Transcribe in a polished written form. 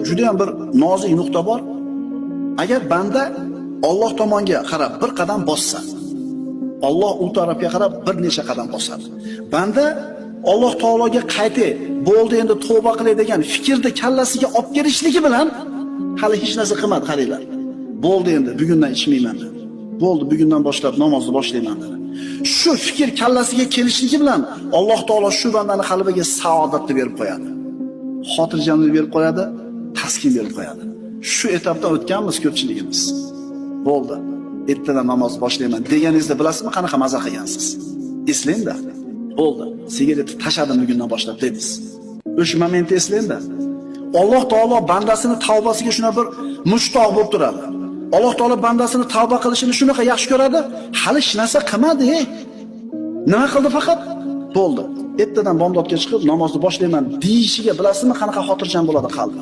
juda ham bir nozik nuqta bor. Agar banda Alloh tomonga qarab bir qadam bossa, Alloh u tarafga qarab bir necha qadam bosadi. Banda Alloh taologa qaytay, bo'ldi endi tavba qilay degan fikrni kallasiga olib kelishligi bilan hali hech narsa qilmadi, qaranglar. Bo'ldi endi bugundan ichmayman dedi. Bo'ldi bugundan boshlab namozni boshlayman dedi. Shu fikr kallasiga kelishligi bilan Alloh taolo shu bandani qalbiga saodatni berib qo'yadi. Xotirjamlik berib qo'yadi, taskin berib qo'yadi. Shu etapdan o'tganmiz ko'pchiligimiz. Bo'ldi. Ertadan namoz boshlayman deganingizda bilasizmi qanaqa maza qilgansiz? Eslangda. Bo'ldi. Sigaretni tashladim bugundan boshlab dedingiz. O'sha momentni eslangda. Alloh taolo bandasini tavbasiga shuna bir mushtoq bo'lib turadi. Alloh taolo bandasini tavba qilishini shunaqa yaxshi ko'radi. Hali hech narsa qilmadi. Nima qildi faqat? Bo'ldi. Ertadan bomdodga chiqib namozni boshlayman deyishiga bilasizmi qanaqa xotirjam bo'ladi qalbi?